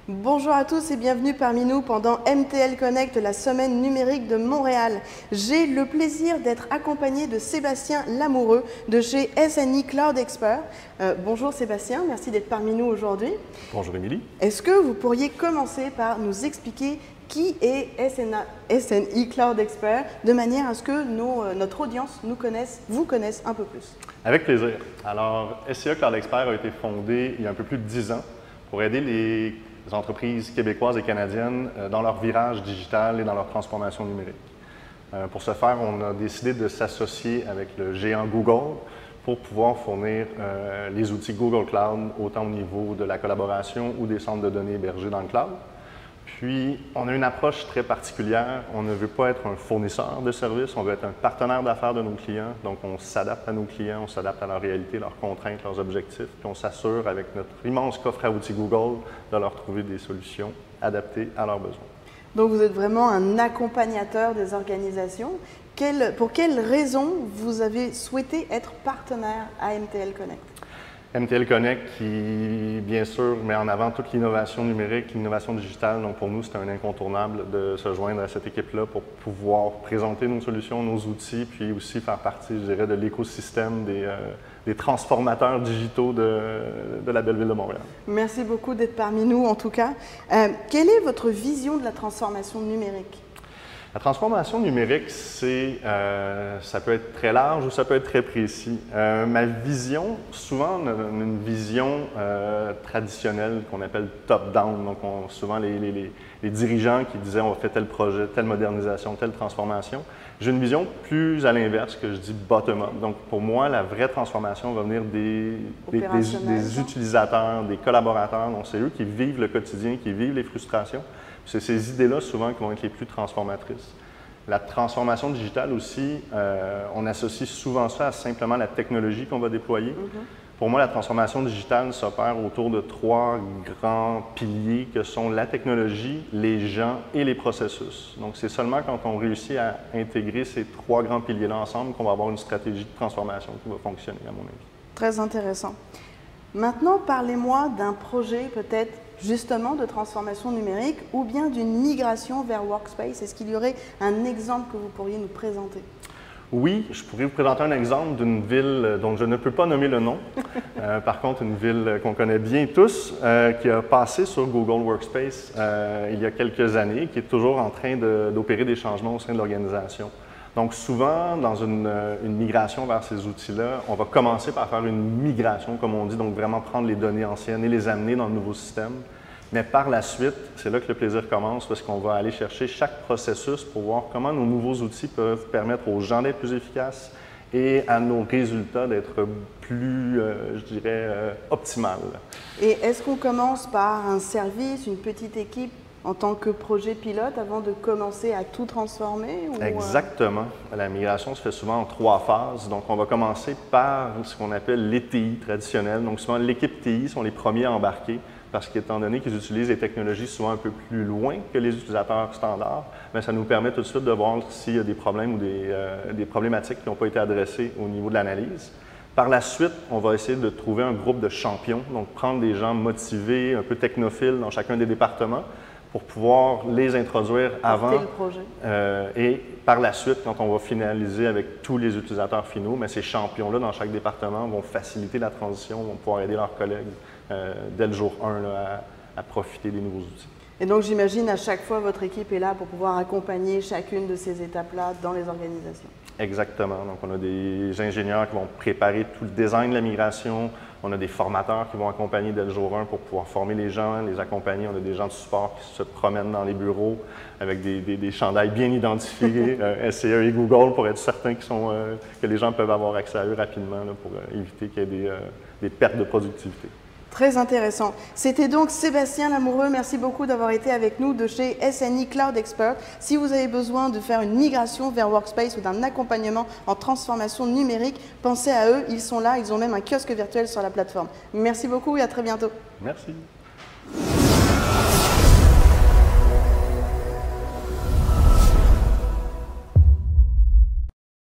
Bonjour à tous et bienvenue parmi nous pendant MTL Connect, la semaine numérique de Montréal. J'ai le plaisir d'être accompagné de Sébastien Lamoureux de chez SNI Cloud Expert. Bonjour Sébastien, merci d'être parmi nous aujourd'hui. Bonjour Émilie. Est-ce que vous pourriez commencer par nous expliquer qui est SNI Cloud Expert de manière à ce que notre audience vous connaisse un peu plus? Avec plaisir. Alors, SCA Cloud Expert a été fondé il y a un peu plus de 10 ans pour aider les entreprises québécoises et canadiennes dans leur virage digital et dans leur transformation numérique. Pour ce faire, on a décidé de s'associer avec le géant Google pour pouvoir fournir les outils Google Cloud, autant au niveau de la collaboration ou des centres de données hébergés dans le cloud. Puis, on a une approche très particulière. On ne veut pas être un fournisseur de services, on veut être un partenaire d'affaires de nos clients. Donc, on s'adapte à nos clients, on s'adapte à leur réalité, leurs contraintes, leurs objectifs. Puis, on s'assure, avec notre immense coffre à outils Google, de leur trouver des solutions adaptées à leurs besoins. Donc, vous êtes vraiment un accompagnateur des organisations. Pour quelles raisons vous avez souhaité être partenaire à MTL Connect? MTL Connect qui, bien sûr, met en avant toute l'innovation numérique, l'innovation digitale. Donc, pour nous, c'est un incontournable de se joindre à cette équipe-là pour pouvoir présenter nos solutions, nos outils, puis aussi faire partie, je dirais, de l'écosystème des transformateurs digitaux de la belle ville de Montréal. Merci beaucoup d'être parmi nous, en tout cas. Quelle est votre vision de la transformation numérique? La transformation numérique, ça peut être très large ou ça peut être très précis. Ma vision, souvent, on a une vision traditionnelle qu'on appelle top-down. Donc, souvent, les dirigeants qui disaient on va faire tel projet, telle modernisation, telle transformation. J'ai une vision plus à l'inverse, que je dis bottom-up. Donc, pour moi, la vraie transformation va venir des utilisateurs, des collaborateurs. Donc, c'est eux qui vivent le quotidien, qui vivent les frustrations. C'est ces idées-là, souvent, qui vont être les plus transformatrices. La transformation digitale aussi, on associe souvent ça à simplement la technologie qu'on va déployer. Pour moi, la transformation digitale s'opère autour de 3 grands piliers que sont la technologie, les gens et les processus. Donc, c'est seulement quand on réussit à intégrer ces 3 grands piliers-là ensemble qu'on va avoir une stratégie de transformation qui va fonctionner, à mon avis. Très intéressant. Maintenant, parlez-moi d'un projet peut-être justement de transformation numérique ou bien d'une migration vers Workspace. Est-ce qu'il y aurait un exemple que vous pourriez nous présenter? Oui, je pourrais vous présenter un exemple d'une ville dont je ne peux pas nommer le nom. Par contre, une ville qu'on connaît bien tous, qui a passé sur Google Workspace il y a quelques années, qui est toujours en train d'opérer des changements au sein de l'organisation. Donc souvent, dans une migration vers ces outils-là, on va commencer par faire une migration, comme on dit, donc vraiment prendre les données anciennes et les amener dans le nouveau système. Mais par la suite, c'est là que le plaisir commence, parce qu'on va aller chercher chaque processus pour voir comment nos nouveaux outils peuvent permettre aux gens d'être plus efficaces et à nos résultats d'être plus, je dirais, optimales. Et est-ce qu'on commence par un service, une petite équipe en tant que projet pilote avant de commencer à tout transformer? Exactement. La migration se fait souvent en 3 phases. Donc, on va commencer par ce qu'on appelle les TI traditionnels. Donc, souvent, l'équipe TI sont les premiers à embarquer parce qu'étant donné qu'ils utilisent des technologies souvent un peu plus loin que les utilisateurs standards, bien, ça nous permet tout de suite de voir s'il y a des problèmes ou des problématiques qui n'ont pas été adressées au niveau de l'analyse. Par la suite, on va essayer de trouver un groupe de champions, donc prendre des gens motivés, un peu technophiles dans chacun des départements, pour pouvoir les introduire avant le projet. Et par la suite, quand on va finaliser avec tous les utilisateurs finaux, mais ces champions-là dans chaque département vont faciliter la transition, vont pouvoir aider leurs collègues dès le jour 1 là, à profiter des nouveaux outils. Et donc j'imagine à chaque fois votre équipe est là pour pouvoir accompagner chacune de ces étapes-là dans les organisations. Exactement. Donc on a des ingénieurs qui vont préparer tout le design de la migration. On a des formateurs qui vont accompagner dès le jour 1 pour pouvoir former les gens, les accompagner. On a des gens de support qui se promènent dans les bureaux avec des chandails bien identifiés, SCA et Google, pour être certain que les gens peuvent avoir accès à eux rapidement là, pour éviter qu'il y ait des pertes de productivité. Très intéressant. C'était donc Sébastien Lamoureux. Merci beaucoup d'avoir été avec nous de chez SNI Cloud Expert. Si vous avez besoin de faire une migration vers Workspace ou d'un accompagnement en transformation numérique, pensez à eux. Ils sont là. Ils ont même un kiosque virtuel sur la plateforme. Merci beaucoup et à très bientôt. Merci.